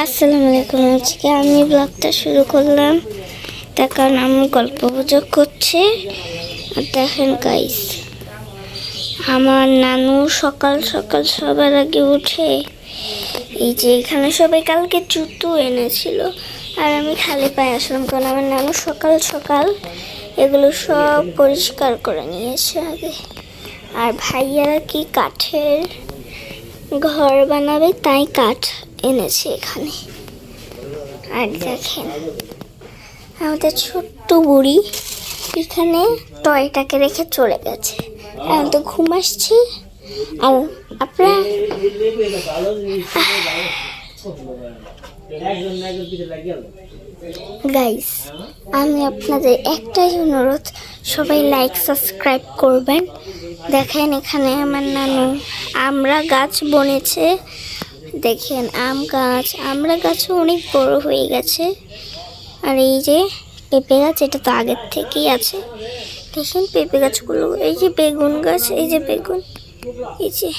আসসালামু আলাইকুম। আজকে আমি ব্লগটা শুরু করলাম তার কারণ আমি গল্প গুজব করছি। আর দেখেন গাইস, আমার নানু সকাল সকাল সবার আগে উঠে এই যে এখানে সবাই কালকে জুতো এনেছিল আর আমি খালি পায়ে আসলাম, কারণ আমার নানু সকাল সকাল এগুলো সব পরিষ্কার করে নিয়েছে আগে। আর ভাইয়ারা কি কাঠের ঘর বানাবে তাই কাঠ এনেছে এখানে। আর দেখেন আমাদের ছোট্ট বুড়ি এখানে টয়টাকে রেখে চলে গেছে। আমি তো ঘুম আসছে। আর আপনারা গাইস, আমি আপনাদের একটাই অনুরোধ, সবাই লাইক সাবস্ক্রাইব করবেন। দেখেন এখানে আমার নানু আমরা গাছ বনেছে। দেখেন আমরা গাছও অনেক বড় হয়ে গেছে। আর এই যে পেঁপে গাছ, এটা তো আগের থেকেই আছে। দেখেন পেঁপে গাছগুলো, এই যে বেগুন গাছ, এই যে বেগুন, এই যে।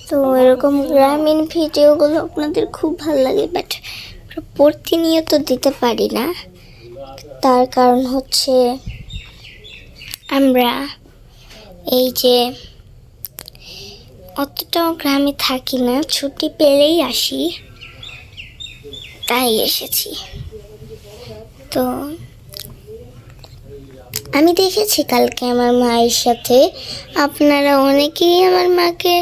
তো এরকম গ্রামীণ ভিডিওগুলো আপনাদের খুব ভালো লাগে, বাট প্রতিনিয়ত দিতে পারি না। তার কারণ হচ্ছে আমরা এই যে অতটাও গ্রামে থাকি না, ছুটি পেলেই আসি, তাই এসেছি। তো আমি দেখেছি কালকে আমার মায়ের সাথে, আপনারা অনেকেই আমার মাকে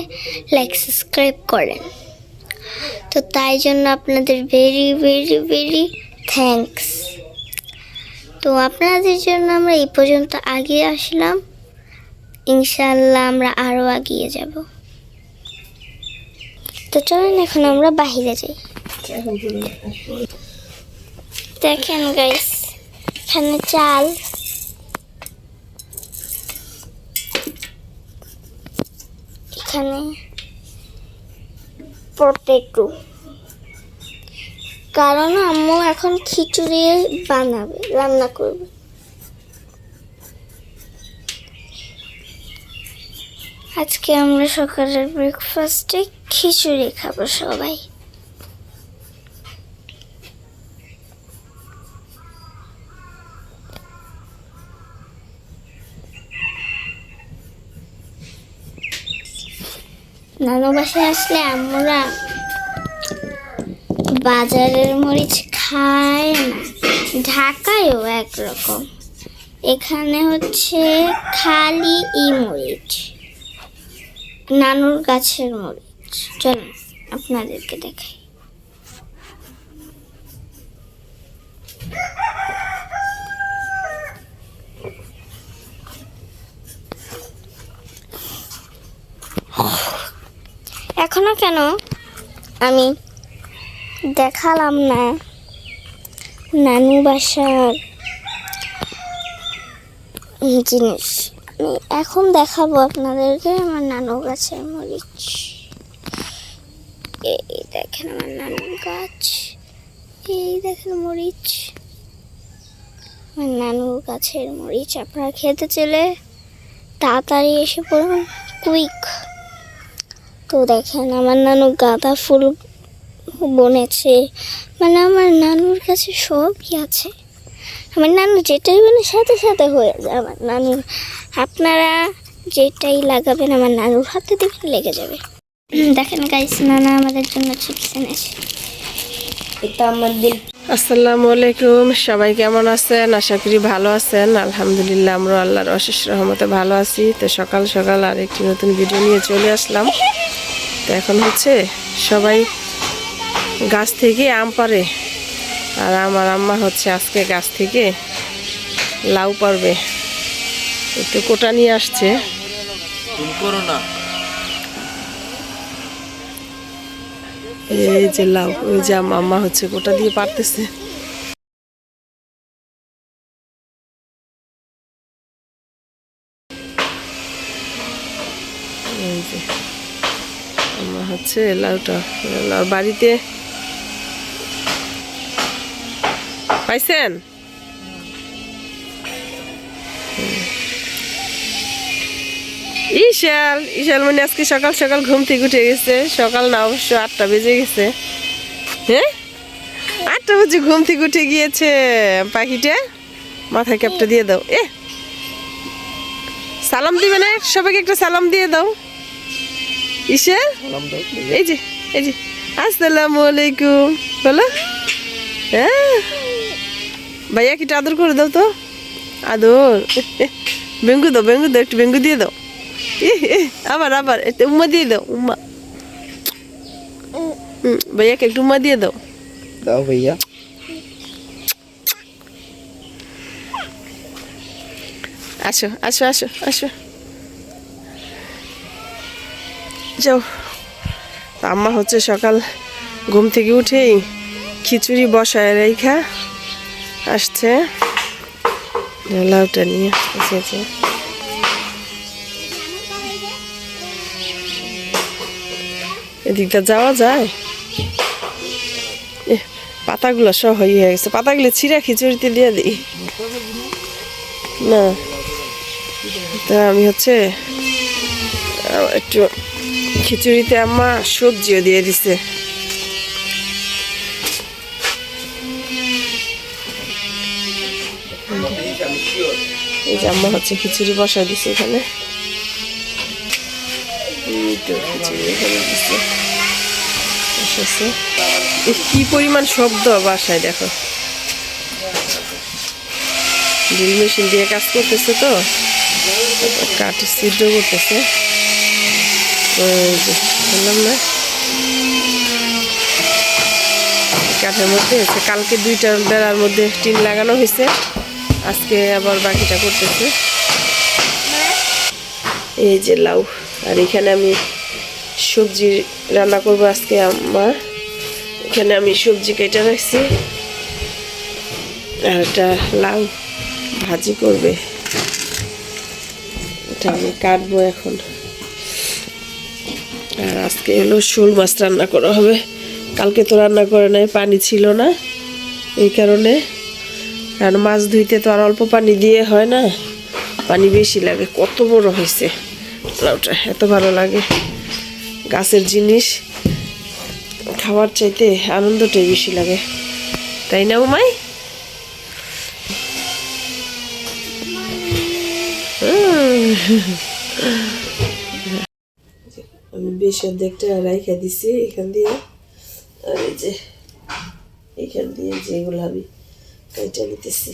লাইক সাবস্ক্রাইব করেন, তো তাই জন্য আপনাদের ভেরি ভেরি ভেরি থ্যাঙ্কস। তো আপনাদের জন্য আমরা এই পর্যন্ত আগিয়ে আসলাম, ইনশাআল্লাহ আমরা আরও এগিয়ে যাব। তো চলেন এখন আমরা বাহিরে যাই। দেখেন গাইস, এখানে চাল, এখানে পটেটো, কারণ আম্মু এখন খিচুড়ি বানাবে, রান্না করবে। আজকে আমরা সকালের ব্রেকফাস্টে খিচুড়ি খাবো সবাই। নানু বাসায় আসলে আমরা বাজারের মরিচ খায় না, ঢাকায়ও একরকম, এখানে হচ্ছে খালি মরিচ, নানুর গাছের মরিচ। চলুন আপনাদেরকে দেখাই। এখনো কেন আমি দেখালাম না নানু বাসার জিনিস, আমি এখন দেখাবো আপনাদেরকে আমার নানু গাছের মরিচ। এই দেখেন আমার নানুর গাছ, এই দেখেন মরিচ, আমার নানুর গাছের মরিচ। আপনারা খেতে চাইলে তাড়াতাড়ি এসে পড়ুন, কুইক। তো দেখেন আমার নানু গাঁদা ফুল বনেছে, মানে আমার নানুর কাছে সবই আছে। আমার নানু যেটাই মানে সাথে সাথে হয়ে যায় আমার নানুর। আপনারা যেটাই লাগাবেন আমার নানুর হাতে দেখে লেগে যাবে। দেখেন গাইস, নানা আমাদের জন্য চিপস এনেছে। এটা আমাদের। আসসালামু আলাইকুম, সবাই কেমন আছেন? আশা করি ভালো আছেন। আলহামদুলিল্লাহ আমরা আল্লাহর অশেষ রহমতে ভালো আছি। তো সকাল সকাল আর একটি নতুন ভিডিও নিয়ে চলে আসলাম। তো এখন হচ্ছে সবাই গাছ থেকে আম পাড়ে, আর আমার আম্মা হচ্ছে আজকে গাছ থেকে লাউ পারবে। একটু কোটা নিয়ে আসছে। এই যে লাউ, ওই যে আম্মা হচ্ছে কোটা দিয়ে পারতেছে। এই যে আম্মা হচ্ছে লাউটা, লাউ বাড়িতে পাইছেন। ঈশাল মানে আজকে সকাল সকাল ঘুম থেকে উঠে গেছে। সকাল না, অবশ্য 8টা বেজে গেছে। হ্যাঁ 8টা বাজে ঘুম থেকে উঠে গিয়েছে পাখিটা। মাথায় ক্যাপটা দিয়ে দাও। সালাম দিবে না? সবাইকে একটা সালাম দিয়ে দাও। ইসে এই যে আসসালামু আলাইকুম বলো। হ্যাঁ ভাইয়া কি আদর করে দাও তো। আদর বেঙ্গু দাও একটু বেঙ্গু দিয়ে দাও। আবার একটু উম্মা দিয়ে দাও। উম্মা ভাইয়াকে একটু উম্মা দিয়ে দাও। দাও ভাইয়া। আসো যাও। আম্মা হচ্ছে সকাল ঘুম থেকে উঠেই খিচুড়ি বসায় রেখা আসছে। লাউটা নিয়ে এসেছে। এদিকটা যাওয়া যায়? পাতাগুলো সহ হয়ে গেছে। পাতাগুলো ছিঁড়া খিচুড়িতে দিয়ে দিই না। তা আমি হচ্ছে একটু খিচুড়িতে আম্মা সবজিও দিয়ে দিছে। এই যে আম্মা হচ্ছে খিচুড়ি বসাই দিছে এখানে। কি পরিমাণ শব্দ বাসায় দেখো। ড্রিল মেশিন দিয়ে কাজ করতেছে তো, কাঠ সিদ্ধ করতেছে। বললাম না কাঠের মধ্যে হচ্ছে কালকে 2টা বেড়ার মধ্যে টিন লাগানো হয়েছে, আজকে আবার বাকিটা করতেছে। এই যে লাউ, আর এখানে আমি সবজি রান্না করবো আজকে। আমার এখানে আমি সবজি কেটে রাখছি, আর একটা লাউ ভাজি করবে, এটা আমি কাটবো এখন। আর আজকে হলো শোল মাছ রান্না করা হবে। কালকে তো রান্না করে নাই, পানি ছিল না এই কারণে। আর মাছ ধুইতে তো আর অল্প পানি দিয়ে হয় না, পানি বেশি লাগে। কত বড় হয়েছে লাউটা, এত ভালো লাগে। গাছের জিনিস খাওয়ার চাইতে আনন্দটাই বেশি লাগে, তাই না উমাই? আমি বেশ অর্ধেকটা রাইখা দিছি এখান দিয়ে, আর এই যে এখান দিয়ে যেগুলো আমি কাইটা নিতেছি।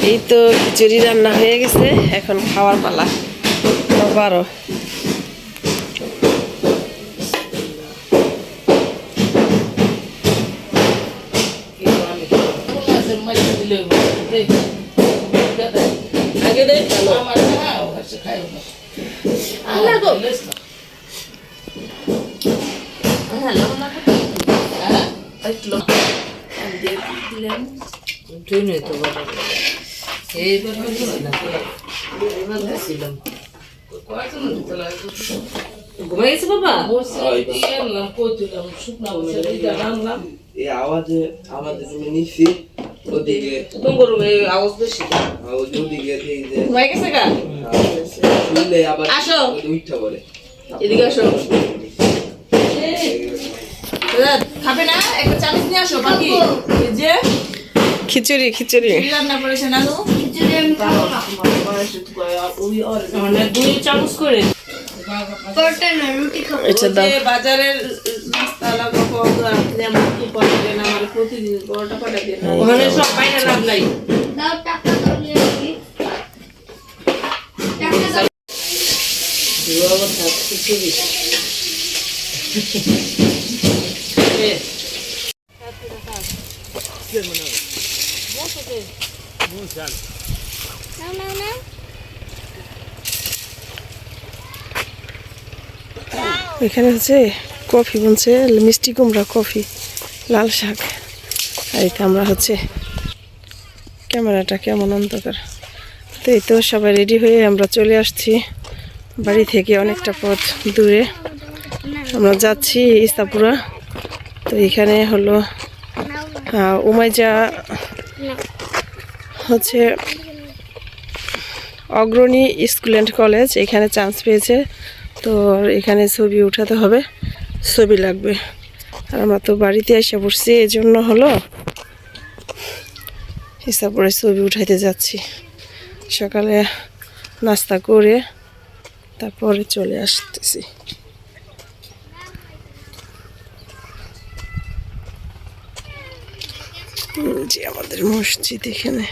এই তো খিচুড়ি রান্না হয়ে গেছে, এখন খাওয়ার পালা। আবারও ঘুমাইছে বাবা? এই আওয়াজে আমাদের রুমে নিছি, ওদিকে তোমার রুমে আওয়াজ বেশি। ওদিকে এই যে ঘুমাই গেছে গা? শুনলে আবার আসো উঠা পড়ে। এদিকে আসো। দাদা খাবে না? একটা চামচ নিয়ে আসো। বাকি এই যে খিচুড়ি রান্না করেছে নানু, খিচুড়ি আমি খাবো না। মানে 2 চামচ করে পরোটা না, রুটি খাবো। এটা দাও। যে বাজারের নাস্তা লাগা পাওয়া যেমন কি পাঠাবে না, আমার প্রতিদিন পরোটা পাঠাবে না, ওখানে সব বাইরে লাভ নাই। দাও টাকা দাও, নিয়ে আসি। টাকা দাও। খিচুড়ি না। এখানে হচ্ছে কফি বলছে, মিষ্টি কুমড়া কফি, লাল শাক। আর এতে আমরা হচ্ছে ক্যামেরাটা কেমন অন্ধকার। তো এই তো সবাই রেডি হয়ে আমরা চলে আসছি বাড়ি থেকে অনেকটা পথ দূরে। আমরা যাচ্ছি ইস্তাপুরা। তো এখানে হলো উমাইজা হচ্ছে অগ্রণী স্কুল অ্যান্ড কলেজ, এখানে চান্স পেয়েছে। তো এখানে ছবি উঠাতে হবে, ছবি লাগবে। আর আমরা তো বাড়িতে এসে পড়ছি, এই জন্য হলো হিসাব করে ছবি উঠাইতে যাচ্ছি। সকালে নাস্তা করে তারপরে চলে আসতেছি। যে আমাদের মসজিদ এখানে।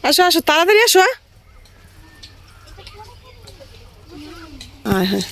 আসো আসো, তাড়াতাড়ি আসো। হ্যাঁ,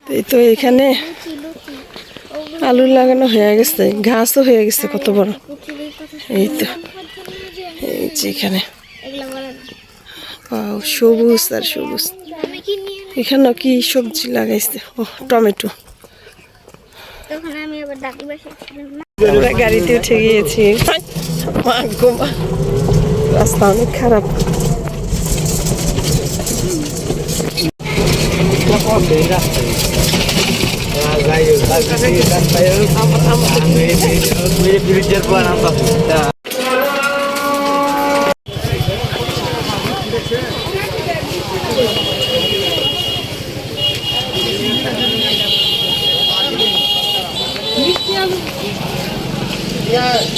এই তো এখানে আলু লাগানো হয়ে গেছে, ঘাসও হয়ে গেছে কত বড়। এই তো এই যে এখানে সবুজ আর সবুজ। এখানে কি সবজি লাগাইছে? ও টমেটো। আমরা গাড়িতে উঠে গিয়েছি। রাস্তা অনেক খারাপ।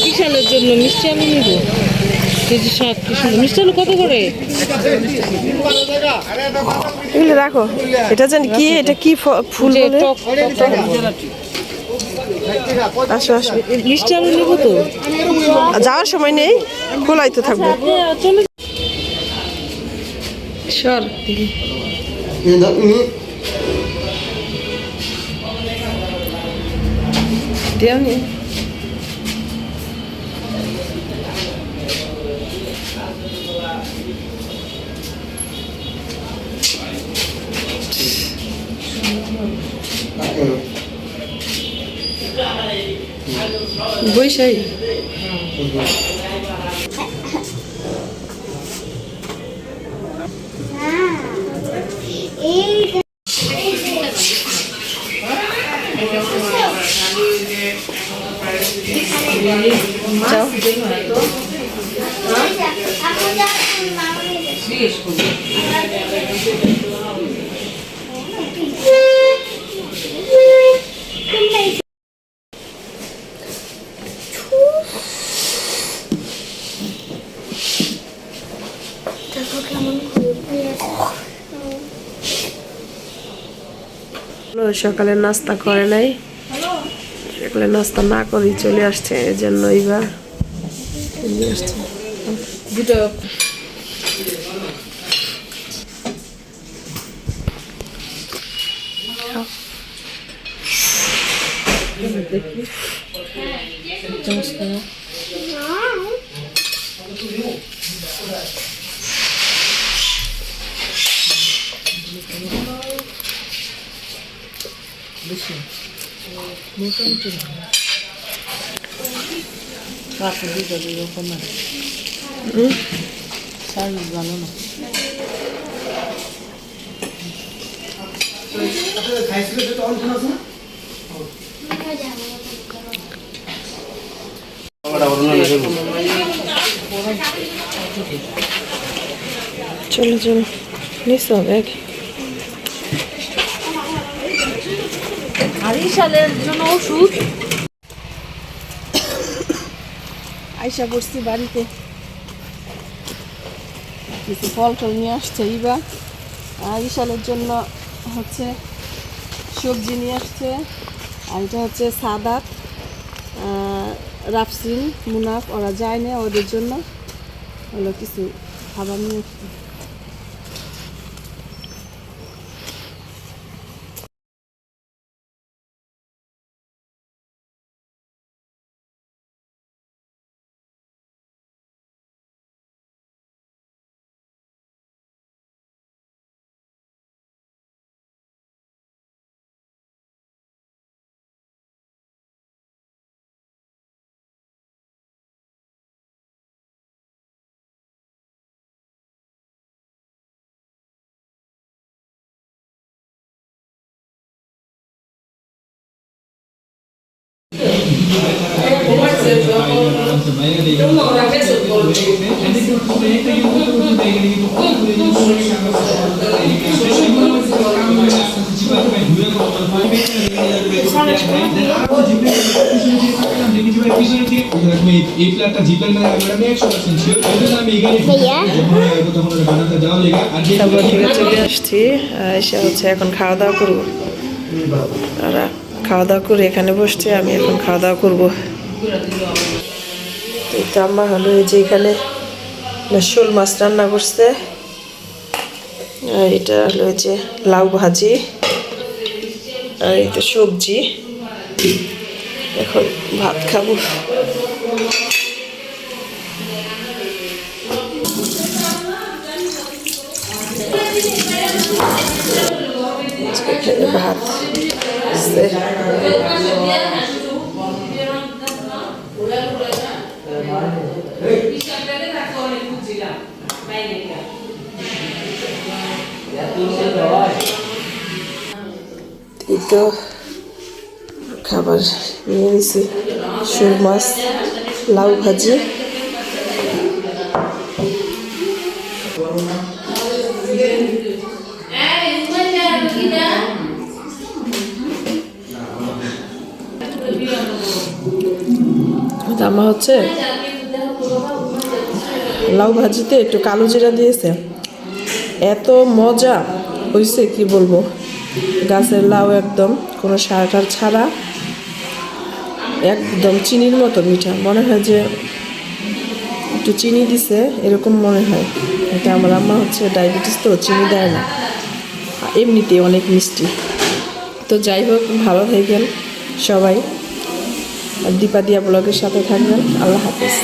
কিষানের জন্য মিষ্টি আলু নিব কেজি 60 কি সুন্দর। মিষ্টি আলু কত করে? এগুলো রাখো। এটা জানি কি, এটা কি ফুল বলে? আসো আসো, মিষ্টি আলু নিব তো। যাওয়ার সময় নেই, খোলাই তো থাকবো। চলে সর দেওনি। বৈশাই যাও। সকালে নাস্তা করে নাই, সকালে নাস্তা না করেই চলে আসছে, এই জন্য এইবার আসছে। দুটো দেখি মোটামুটি সার্ভিস ভালো না। চলো চলো, নিশ্চয় ব্যাগ। আর সালের জন্য ওষুধ আইসা পড়ছি বাড়িতে, কিছু ফল টল নিয়ে আসছে ইবা। আর ইশালের জন্য হচ্ছে সবজি নিয়ে আসছে। আর এটা হচ্ছে সাদাত, রাফসিন, মুনাফ, ওরা যায় না, ওদের জন্য হলো কিছু খাবার নিয়ে আসছে। তারপর থেকে চলে আসছি, এসে হচ্ছে এখন খাওয়া দাওয়া করবো। আর খাওয়া দাওয়া করে এখানে বসছে, আমি এখন খাওয়া দাওয়া করবো। এই তো আম্মা হলো এই যে এখানে শোল মাছ রান্না করছে, আর এটা হলো এই যে লাউ ভাজি, আর এই তো সবজি। এখন ভাত খাবো। এখানে ভাত আছে। এই তো খাবার নিয়ে নিছি, শোল মাছ, লাউ ভাজি। আমা হচ্ছে লাউ ভাজিতে একটু কালো জিরা দিয়েছে, এত মজা হয়েছে কি বলবো। গাছের লাউ একদম কোনো সার টার ছাড়া, একদম চিনির মতো মিঠা, মনে হয় যে একটু চিনি দিছে এরকম মনে হয়। এটা আমার আম্মা হচ্ছে ডায়াবেটিস, তো চিনি দেয় না, এমনিতেই অনেক মিষ্টি। তো যাই হোক, ভালো থাকবেন সবাই, আর দীপা দিয়া ব্লগের সাথে থাকবেন। আল্লাহ হাফেজ।